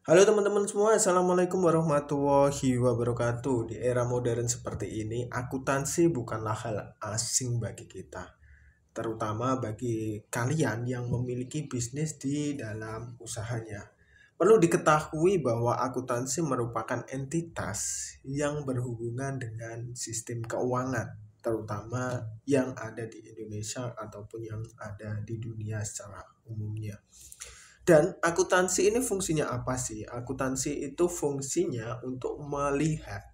Halo teman-teman semua, Assalamualaikum warahmatullahi wabarakatuh. Di era modern seperti ini, akuntansi bukanlah hal asing bagi kita, terutama bagi kalian yang memiliki bisnis di dalam usahanya. Perlu diketahui bahwa akuntansi merupakan entitas yang berhubungan dengan sistem keuangan, terutama yang ada di Indonesia ataupun yang ada di dunia secara umumnya. Dan akuntansi ini fungsinya apa sih? Akuntansi itu fungsinya untuk melihat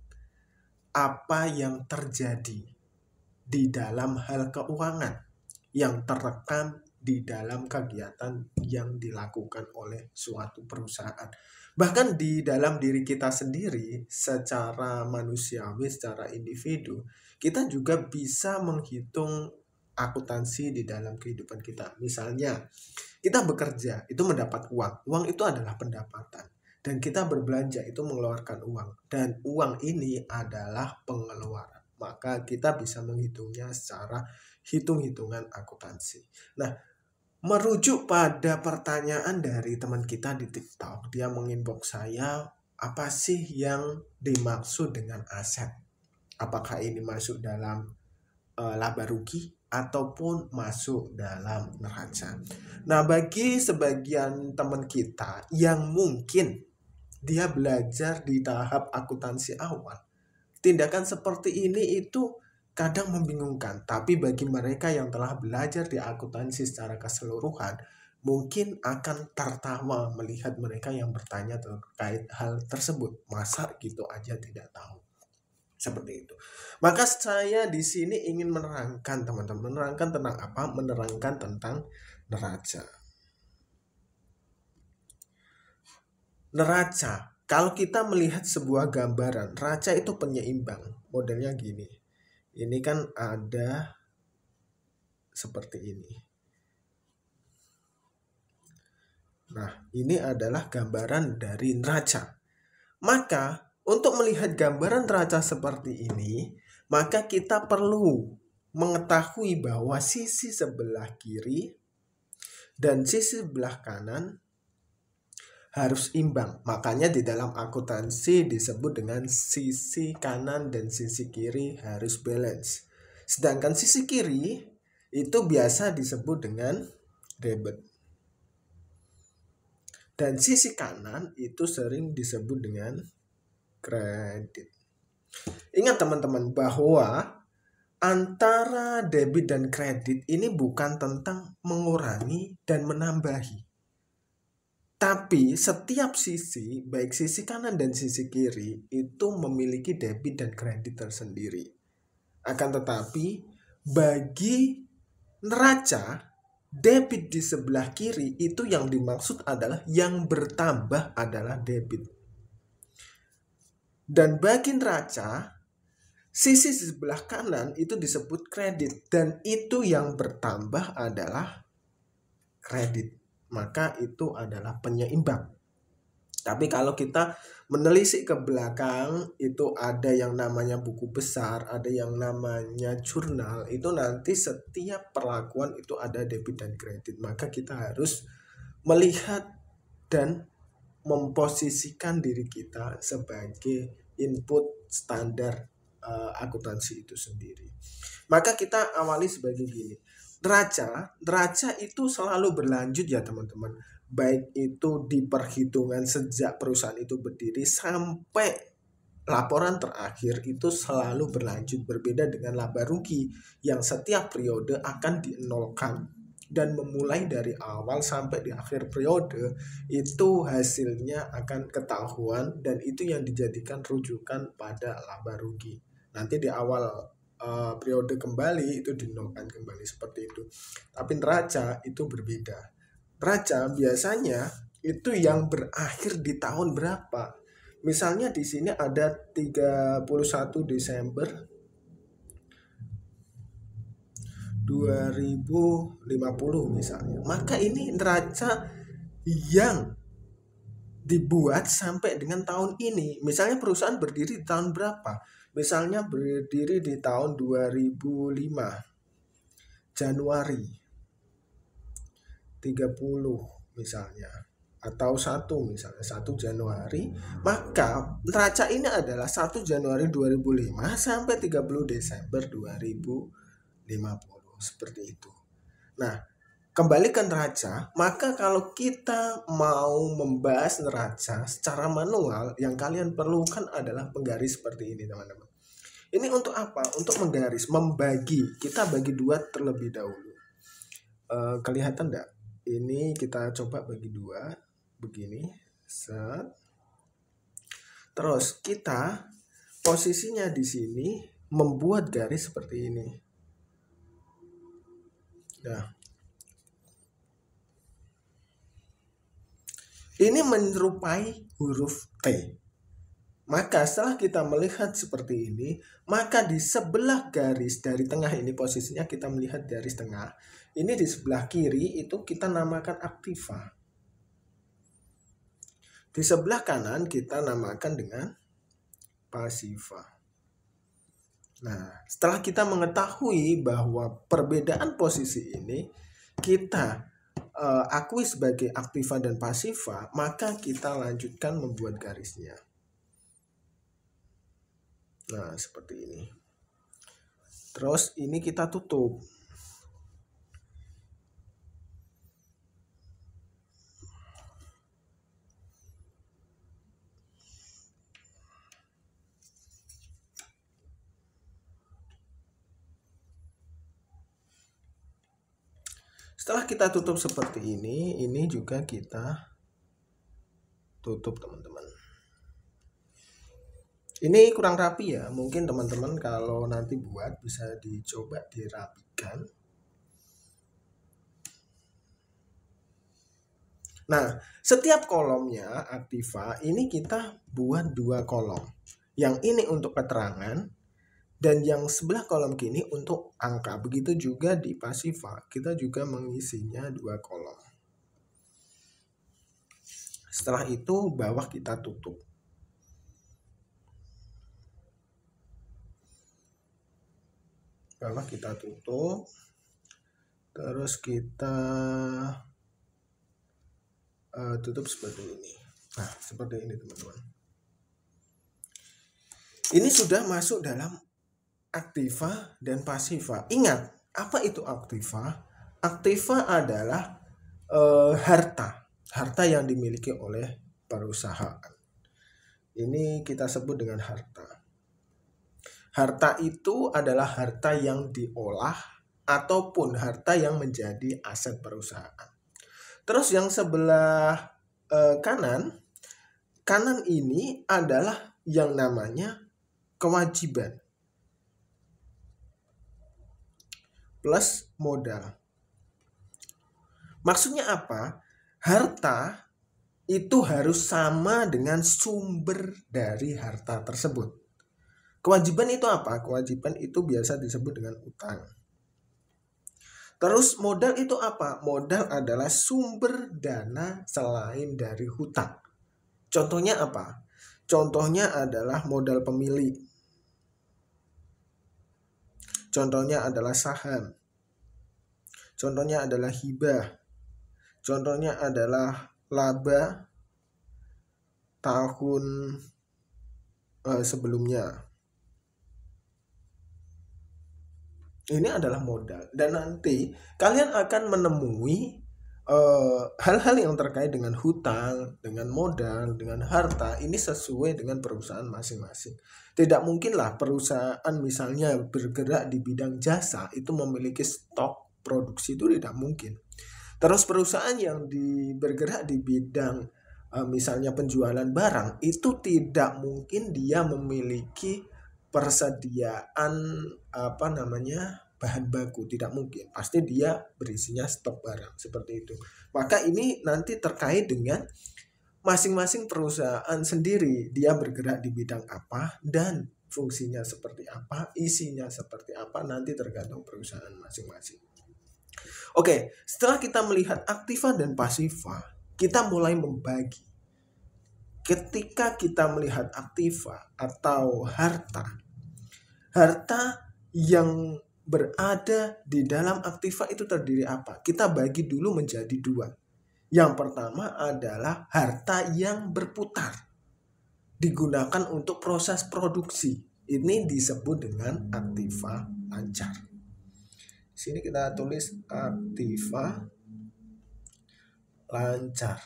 apa yang terjadi di dalam hal keuangan yang terekam di dalam kegiatan yang dilakukan oleh suatu perusahaan. Bahkan di dalam diri kita sendiri, secara manusiawi, secara individu, kita juga bisa menghitung akuntansi di dalam kehidupan kita. Misalnya, kita bekerja itu mendapat uang. Uang itu adalah pendapatan. Dan kita berbelanja itu mengeluarkan uang. Dan uang ini adalah pengeluaran. Maka kita bisa menghitungnya secara hitung-hitungan akuntansi. Nah, merujuk pada pertanyaan dari teman kita di TikTok, dia menginbox saya, apa sih yang dimaksud dengan aset? Apakah ini masuk dalam laba rugi ataupun masuk dalam neraca. Nah, bagi sebagian teman kita yang mungkin dia belajar di tahap akuntansi awal, tindakan seperti ini itu kadang membingungkan. Tapi bagi mereka yang telah belajar di akuntansi secara keseluruhan, mungkin akan tertawa melihat mereka yang bertanya terkait hal tersebut. Masa gitu aja tidak tahu? Seperti itu. Maka saya di sini ingin menerangkan teman-teman, menerangkan tentang apa? Menerangkan tentang neraca. Neraca, kalau kita melihat sebuah gambaran, neraca itu penyeimbang. Modelnya gini. Ini kan ada seperti ini. Nah, ini adalah gambaran dari neraca. Maka untuk melihat gambaran neraca seperti ini, maka kita perlu mengetahui bahwa sisi sebelah kiri dan sisi sebelah kanan harus imbang. Makanya di dalam akuntansi disebut dengan sisi kanan dan sisi kiri harus balance. Sedangkan sisi kiri itu biasa disebut dengan debit. Dan sisi kanan itu sering disebut dengan kredit. Ingat teman-teman bahwa antara debit dan kredit ini bukan tentang mengurangi dan menambahi. Tapi setiap sisi, baik sisi kanan dan sisi kiri, itu memiliki debit dan kredit tersendiri. Akan tetapi, bagi neraca, debit di sebelah kiri itu yang dimaksud adalah yang bertambah adalah debit. Dan bagi neraca, sisi sebelah kanan itu disebut kredit dan itu yang bertambah adalah kredit. Maka itu adalah penyeimbang. Tapi kalau kita menelisik ke belakang, itu ada yang namanya buku besar, ada yang namanya jurnal. Itu nanti setiap perlakuan itu ada debit dan kredit. Maka kita harus melihat dan memposisikan diri kita sebagai input standar akuntansi itu sendiri. Maka kita awali sebagai gini. Neraca itu selalu berlanjut ya teman-teman. Baik itu di perhitungan sejak perusahaan itu berdiri sampai laporan terakhir itu selalu berlanjut, berbeda dengan laba rugi yang setiap periode akan dienolkan dan memulai dari awal sampai di akhir periode itu hasilnya akan ketahuan dan itu yang dijadikan rujukan pada laba rugi. Nanti di awal periode kembali itu dinolkan kembali seperti itu. Tapi neraca itu berbeda. Neraca biasanya itu yang berakhir di tahun berapa. Misalnya di sini ada 31 Desember 2050 misalnya. Maka ini neraca yang dibuat sampai dengan tahun ini. Misalnya perusahaan berdiri di tahun berapa? Misalnya berdiri di tahun 2005 Januari 30 misalnya. atau misalnya 1 Januari, maka neraca ini adalah 1 Januari 2005 sampai 30 Desember 2050 seperti itu. Nah, kembali ke neraca, maka kalau kita mau membahas neraca secara manual, yang kalian perlukan adalah penggaris seperti ini, teman-teman. Ini untuk apa? Untuk menggaris, membagi. Kita bagi dua terlebih dahulu. Kelihatan enggak? Ini kita coba bagi dua, begini. Set. Terus kita posisinya di sini membuat garis seperti ini. Nah, ini menyerupai huruf T. Maka setelah kita melihat seperti ini, maka di sebelah garis dari tengah ini posisinya kita melihat garis tengah. Ini di sebelah kiri itu kita namakan aktiva. Di sebelah kanan kita namakan dengan pasiva. Nah, setelah kita mengetahui bahwa perbedaan posisi ini kita akui sebagai aktiva dan pasiva, maka kita lanjutkan membuat garisnya. Nah, seperti ini. Terus ini kita tutup. Setelah kita tutup seperti ini juga kita tutup, teman-teman. Ini kurang rapi ya, mungkin teman-teman kalau nanti buat bisa dicoba dirapikan. Nah, setiap kolomnya aktiva ini kita buat 2 kolom. Yang ini untuk keterangan dan yang sebelah kolom kiri untuk angka. Begitu juga di pasiva, kita juga mengisinya 2 kolom. Setelah itu bawah kita tutup. Bawah kita tutup. Terus kita tutup seperti ini. Nah, seperti ini, teman-teman. Ini sudah masuk dalam aktiva dan pasiva. Ingat, apa itu aktiva? Aktiva adalah harta yang dimiliki oleh perusahaan. Ini kita sebut dengan harta. Harta itu adalah harta yang diolah ataupun harta yang menjadi aset perusahaan. Terus yang sebelah kanan ini adalah yang namanya kewajiban plus modal. Maksudnya apa? Harta itu harus sama dengan sumber dari harta tersebut. Kewajiban itu apa? Kewajiban itu biasa disebut dengan utang. Terus modal itu apa? Modal adalah sumber dana selain dari hutang. Contohnya apa? Contohnya adalah modal pemilik. Contohnya adalah saham. Contohnya adalah hibah. Contohnya adalah laba tahun sebelumnya. Ini adalah modal. Dan nanti kalian akan menemui hal-hal yang terkait dengan hutang, dengan modal, dengan harta. Ini sesuai dengan perusahaan masing-masing. Tidak mungkinlah perusahaan misalnya bergerak di bidang jasa itu memiliki stok produksi, itu tidak mungkin. Terus perusahaan yang bergerak di bidang misalnya penjualan barang, itu tidak mungkin dia memiliki persediaan bahan baku, tidak mungkin. Pasti dia berisinya stok barang seperti itu. Maka ini nanti terkait dengan masing-masing perusahaan sendiri, dia bergerak di bidang apa dan fungsinya seperti apa, isinya seperti apa, nanti tergantung perusahaan masing-masing. Oke, setelah kita melihat aktiva dan pasiva, kita mulai membagi. Ketika kita melihat aktiva atau harta yang berada di dalam aktiva itu terdiri apa? Kita bagi dulu menjadi 2. Yang pertama adalah harta yang berputar, digunakan untuk proses produksi. Ini disebut dengan aktiva lancar. Sini kita tulis aktiva lancar.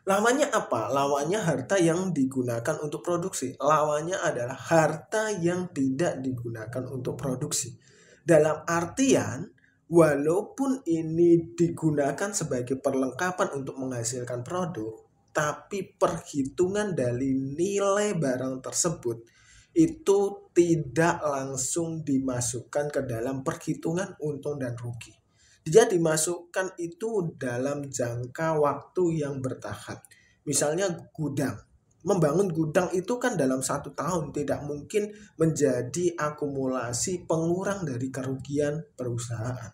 Lawannya apa? Lawannya harta yang digunakan untuk produksi. Lawannya adalah harta yang tidak digunakan untuk produksi. Dalam artian, walaupun ini digunakan sebagai perlengkapan untuk menghasilkan produk, tapi perhitungan dari nilai barang tersebut itu tidak langsung dimasukkan ke dalam perhitungan untung dan rugi. Dia dimasukkan itu dalam jangka waktu yang bertahap. Misalnya gudang. Membangun gudang itu kan dalam 1 tahun, tidak mungkin menjadi akumulasi pengurang dari kerugian perusahaan.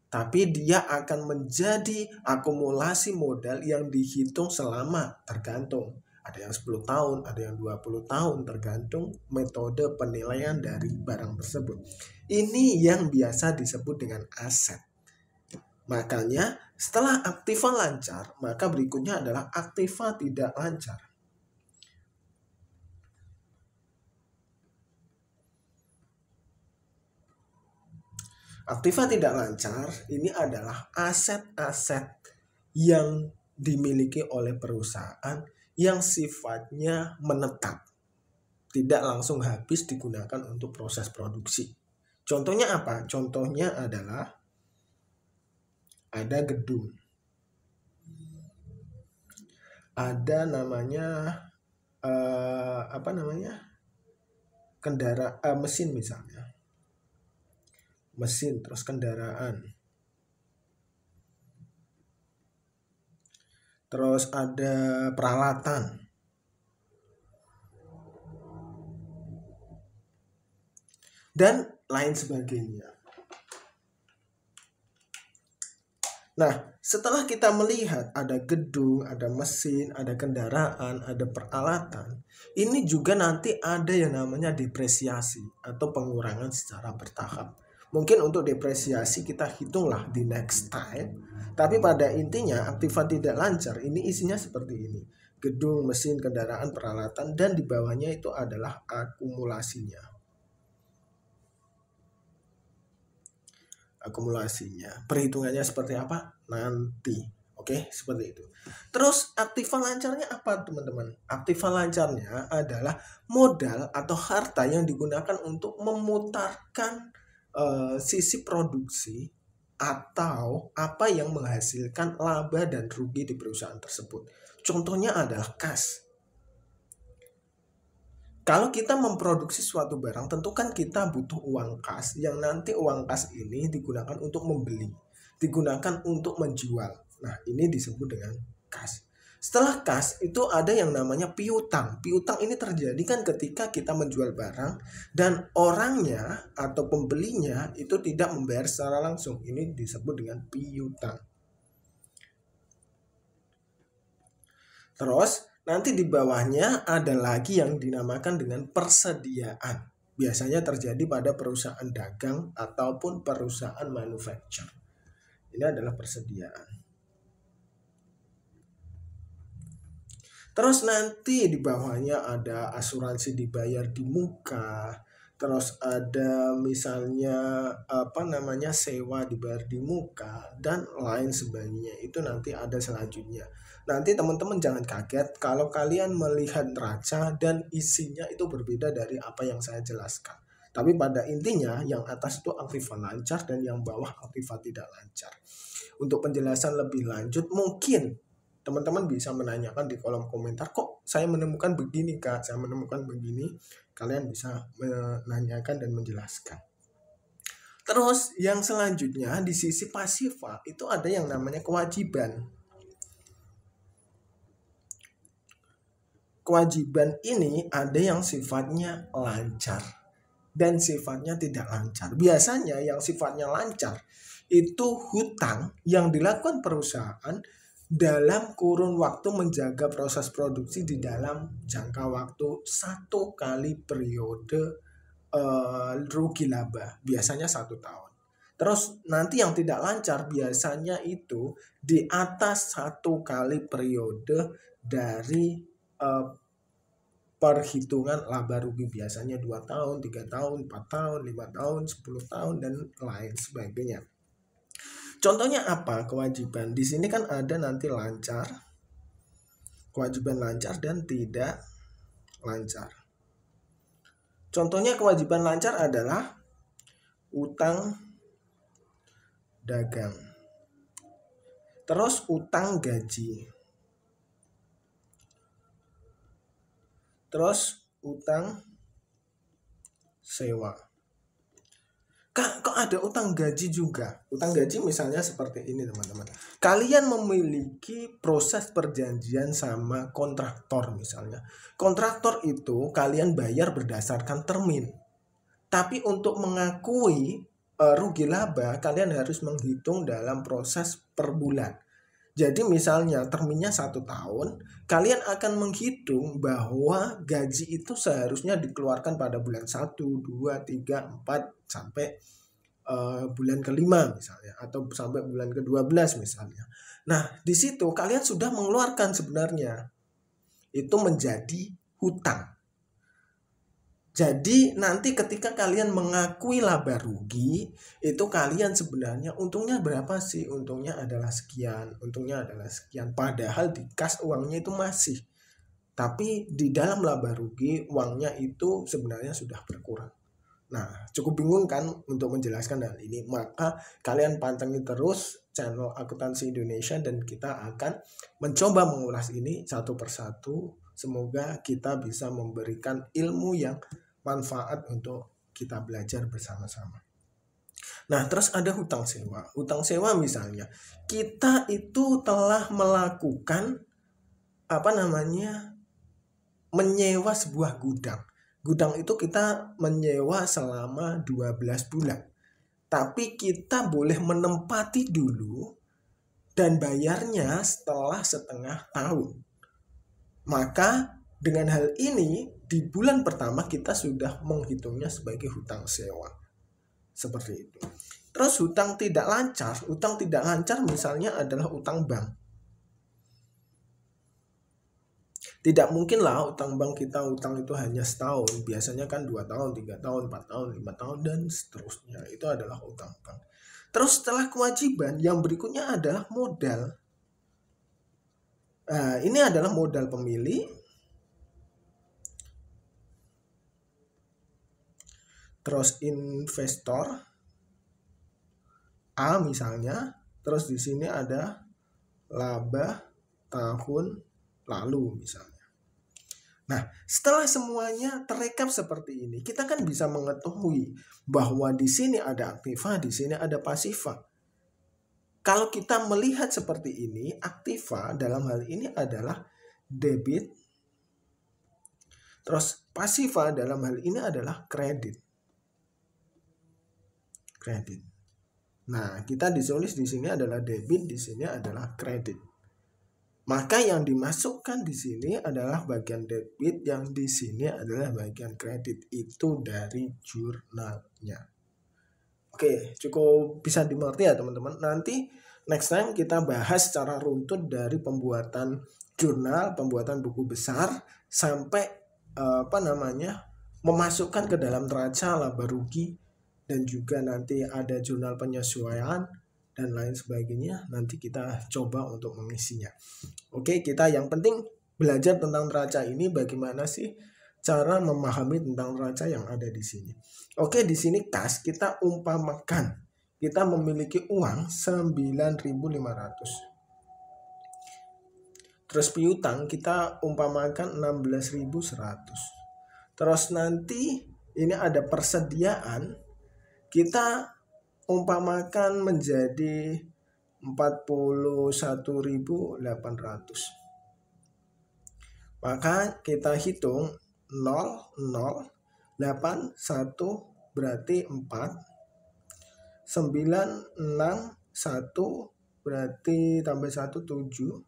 Tapi dia akan menjadi akumulasi modal yang dihitung selama, tergantung. Ada yang 10 tahun, ada yang 20 tahun, tergantung metode penilaian dari barang tersebut. Ini yang biasa disebut dengan aset. Makanya setelah aktiva lancar, maka berikutnya adalah aktiva tidak lancar. Aktiva tidak lancar ini adalah aset-aset yang dimiliki oleh perusahaan yang sifatnya menetap, tidak langsung habis digunakan untuk proses produksi. Contohnya apa? Contohnya adalah ada gedung, ada namanya mesin misalnya, mesin terus kendaraan, terus ada peralatan, dan lain sebagainya. Nah, setelah kita melihat ada gedung, ada mesin, ada kendaraan, ada peralatan, ini juga nanti ada yang namanya depresiasi atau pengurangan secara bertahap. Mungkin untuk depresiasi kita hitunglah di next time, tapi pada intinya aktiva tidak lancar ini isinya seperti ini. Gedung, mesin, kendaraan, peralatan, dan di bawahnya itu adalah akumulasinya. Akumulasinya. Perhitungannya seperti apa? Nanti. Oke, seperti itu. Terus aktiva lancarnya apa, teman-teman? Aktiva lancarnya adalah modal atau harta yang digunakan untuk memutarkan sisi produksi atau apa yang menghasilkan laba dan rugi di perusahaan tersebut. Contohnya adalah kas. Kalau kita memproduksi suatu barang, tentu kan kita butuh uang kas, yang nanti uang kas ini digunakan untuk membeli, digunakan untuk menjual. Nah, ini disebut dengan kas. Setelah kas, itu ada yang namanya piutang. Piutang ini terjadi kan ketika kita menjual barang, dan orangnya atau pembelinya itu tidak membayar secara langsung. Ini disebut dengan piutang. Terus, nanti di bawahnya ada lagi yang dinamakan dengan persediaan. Biasanya terjadi pada perusahaan dagang ataupun perusahaan manufacture. Ini adalah persediaan. Terus nanti di bawahnya ada asuransi dibayar di muka. Terus ada misalnya sewa dibayar di muka dan lain sebagainya. Itu nanti ada selanjutnya. Nanti teman-teman jangan kaget kalau kalian melihat neraca dan isinya itu berbeda dari apa yang saya jelaskan. Tapi pada intinya yang atas itu aktiva lancar dan yang bawah aktiva tidak lancar. Untuk penjelasan lebih lanjut mungkin teman-teman bisa menanyakan di kolom komentar, kok saya menemukan begini Kak, saya menemukan begini. Kalian bisa menanyakan dan menjelaskan. Terus yang selanjutnya di sisi pasifa itu ada yang namanya kewajiban. Kewajiban ini ada yang sifatnya lancar dan sifatnya tidak lancar. Biasanya yang sifatnya lancar itu hutang yang dilakukan perusahaan dalam kurun waktu menjaga proses produksi di dalam jangka waktu 1 kali periode rugi laba, biasanya 1 tahun. Terus nanti yang tidak lancar biasanya itu di atas 1 kali periode dari perhitungan laba rugi, biasanya 2 tahun, 3 tahun, 4 tahun, 5 tahun, 10 tahun, dan lain sebagainya. Contohnya apa kewajiban? Di sini kan ada nanti lancar, kewajiban lancar dan tidak lancar. Contohnya kewajiban lancar adalah utang dagang, terus utang gaji, terus utang sewa. Kok ada utang gaji juga? Utang gaji misalnya seperti ini teman-teman. Kalian memiliki proses perjanjian sama kontraktor misalnya. Kontraktor itu kalian bayar berdasarkan termin. Tapi untuk mengakui rugi laba, kalian harus menghitung dalam proses per bulan. Jadi misalnya terminnya 1 tahun, kalian akan menghitung bahwa gaji itu seharusnya dikeluarkan pada bulan 1, 2, 3, 4 sampai bulan ke-5 misalnya, atau sampai bulan ke-12 misalnya. Nah, di situ kalian sudah mengeluarkan sebenarnya. Itu menjadi hutang. Jadi nanti ketika kalian mengakui laba rugi, itu kalian sebenarnya untungnya berapa sih? Untungnya adalah sekian, untungnya adalah sekian. Padahal di kas uangnya itu masih. Tapi di dalam laba rugi uangnya itu sebenarnya sudah berkurang. Nah, cukup bingung kan untuk menjelaskan hal ini? Maka kalian pantengin terus channel Akuntansi Indonesia dan kita akan mencoba mengulas ini satu persatu. Semoga kita bisa memberikan ilmu yang manfaat untuk kita belajar bersama-sama. Nah, terus ada hutang sewa. Hutang sewa misalnya, kita itu telah melakukan menyewa sebuah gudang. Gudang itu kita menyewa selama 12 bulan. Tapi kita boleh menempati dulu dan bayarnya setelah setengah tahun. Maka dengan hal ini di bulan pertama kita sudah menghitungnya sebagai hutang sewa. Seperti itu. Terus hutang tidak lancar. Hutang tidak lancar misalnya adalah utang bank. Tidak mungkin lah utang bank kita utang itu hanya setahun. Biasanya kan 2 tahun, 3 tahun, 4 tahun, 5 tahun, dan seterusnya. Itu adalah utang bank. Terus setelah kewajiban, yang berikutnya adalah modal. Ini adalah modal pemilik. Terus investor A misalnya. Terus di sini ada laba tahun lalu misalnya. Nah, setelah semuanya terekap seperti ini, kita kan bisa mengetahui bahwa di sini ada aktiva, di sini ada pasiva. Kalau kita melihat seperti ini, aktiva dalam hal ini adalah debit, terus pasiva dalam hal ini adalah kredit. Nah, kita ditulis di sini adalah debit, di sini adalah kredit. Maka yang dimasukkan di sini adalah bagian debit, yang di sini adalah bagian kredit. Itu dari jurnalnya. Oke, cukup bisa dimengerti ya teman-teman. Nanti next time kita bahas secara runtut dari pembuatan jurnal, pembuatan buku besar, sampai memasukkan ke dalam neraca laba rugi, dan juga nanti ada jurnal penyesuaian dan lain sebagainya. Nanti kita coba untuk mengisinya. Oke, kita yang penting belajar tentang neraca ini, bagaimana sih cara memahami tentang neraca yang ada di sini. Oke, di sini kas kita umpamakan kita memiliki uang 9.500. Terus piutang kita umpamakan 16.100. Terus nanti ini ada persediaan, kita umpamakan menjadi 41.800. Maka kita hitung 0, 8, 1 berarti 4, 9, 6, 1 berarti tambah 1, 7,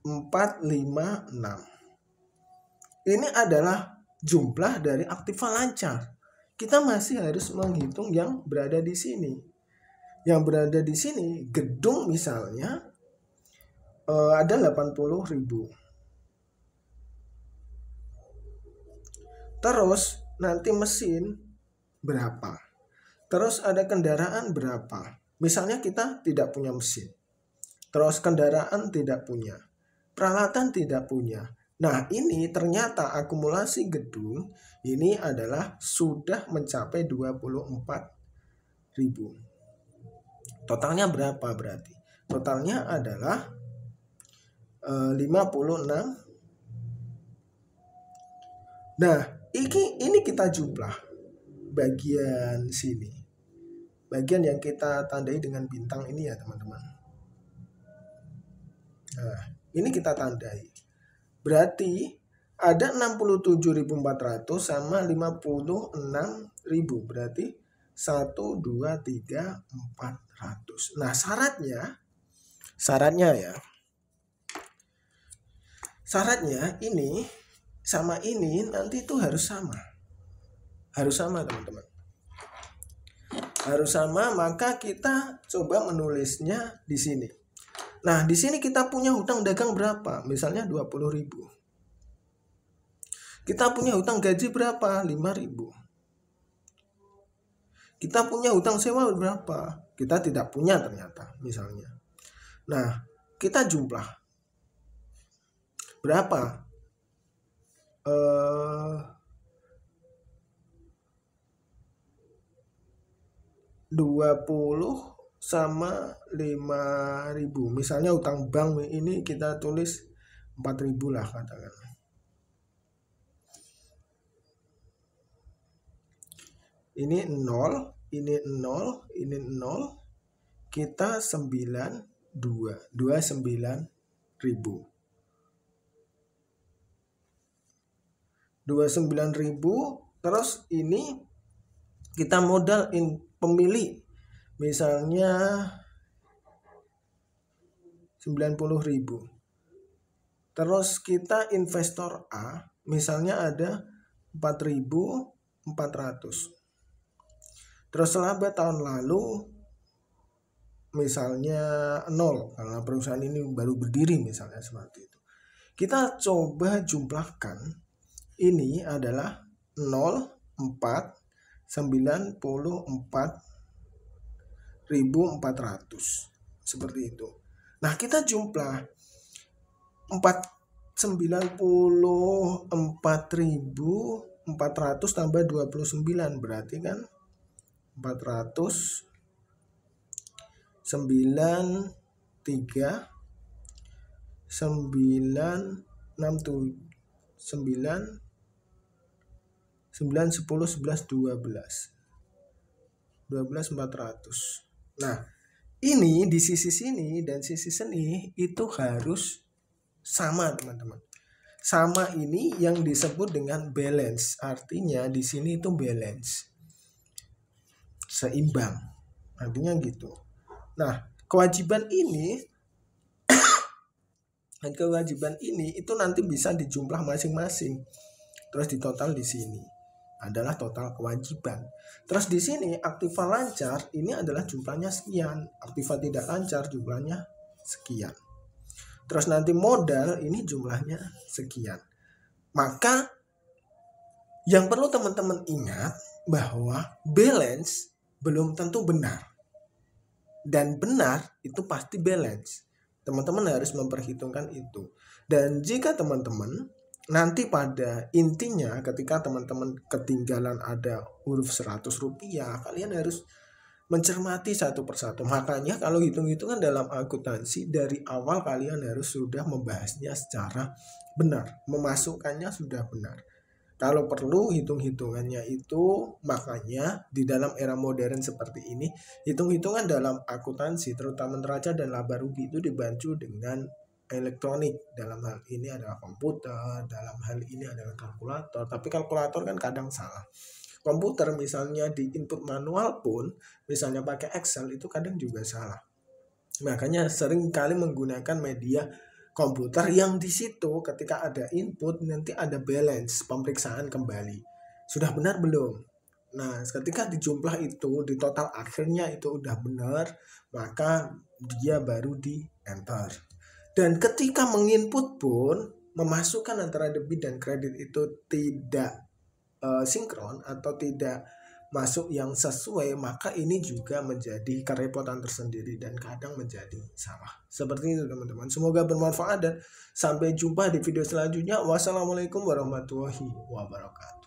4, 5, 6. Ini adalah jumlah dari aktiva lancar. kita masih harus menghitung yang berada di sini. Yang berada di sini, gedung misalnya ada 80.000. Terus nanti mesin berapa? Terus ada kendaraan berapa? Misalnya kita tidak punya mesin. Terus kendaraan tidak punya. Peralatan tidak punya. Nah, ini ternyata akumulasi gedung ini adalah sudah mencapai 24.000. Totalnya berapa berarti? Totalnya adalah 56. Nah, ini kita jumlah bagian sini. Bagian yang kita tandai dengan bintang ini ya, teman-teman. Nah, ini kita tandai. Berarti ada 67.400 sama 56.000. Berarti 1, 2, 3, 400. Nah, syaratnya ya. Syaratnya ini sama ini nanti itu harus sama. Harus sama, teman-teman. Harus sama, maka kita coba menulisnya di sini. Nah, di sini kita punya hutang dagang berapa? Misalnya 20.000. Kita punya hutang gaji berapa? 5.000. Kita punya hutang sewa berapa? Kita tidak punya ternyata, misalnya. Nah, kita jumlah. Berapa? 20 sama 5.000. Misalnya utang bank ini kita tulis 4.000 lah katakan. Ini 0, ini 0, ini 0. Kita 92, 29.000. 29.000. Terus ini kita modal pemilih misalnya 90.000. Terus kita investor A misalnya ada 4.400. Terus laba tahun lalu misalnya 0 karena perusahaan ini baru berdiri misalnya seperti itu. Kita coba jumlahkan, ini adalah 494.400 seperti itu. Nah, kita jumlah 94.400 tambah 29 berarti kan 493 967 9 10 11 12 400. Nah, ini di sisi sini dan sisi sini itu harus sama, teman-teman. Sama ini yang disebut dengan balance. Artinya di sini itu balance. Seimbang. Artinya gitu. Nah, kewajiban ini dan kewajiban ini itu nanti bisa dijumlah masing-masing. Terus ditotal di sini adalah total kewajiban. Terus di sini aktiva lancar ini adalah jumlahnya sekian, aktiva tidak lancar jumlahnya sekian. Terus nanti modal ini jumlahnya sekian. Maka yang perlu teman-teman ingat bahwa balance belum tentu benar. Dan benar itu pasti balance. Teman-teman harus memperhitungkan itu. Dan jika teman-teman nanti pada intinya ketika teman-teman ketinggalan ada huruf 100 rupiah, kalian harus mencermati satu persatu. Makanya kalau hitung-hitungan dalam akuntansi dari awal kalian harus sudah membahasnya secara benar, memasukkannya sudah benar. Kalau perlu hitung-hitungannya itu, makanya di dalam era modern seperti ini, hitung-hitungan dalam akuntansi terutama neraca dan laba rugi itu dibantu dengan elektronik. Dalam hal ini adalah komputer, dalam hal ini adalah kalkulator. Tapi kalkulator kan kadang salah. Komputer misalnya di input manual pun, misalnya pakai Excel itu kadang juga salah. Makanya sering kali menggunakan media komputer yang di situ ketika ada input nanti ada balance, pemeriksaan kembali. Sudah benar belum? Nah, ketika dijumlah itu di total akhirnya itu udah benar, maka dia baru di enter. Dan ketika menginput pun memasukkan antara debit dan kredit itu tidak sinkron atau tidak masuk yang sesuai, maka ini juga menjadi kerepotan tersendiri dan kadang menjadi salah. Seperti itu teman-teman. Semoga bermanfaat dan sampai jumpa di video selanjutnya. Wassalamualaikum warahmatullahi wabarakatuh.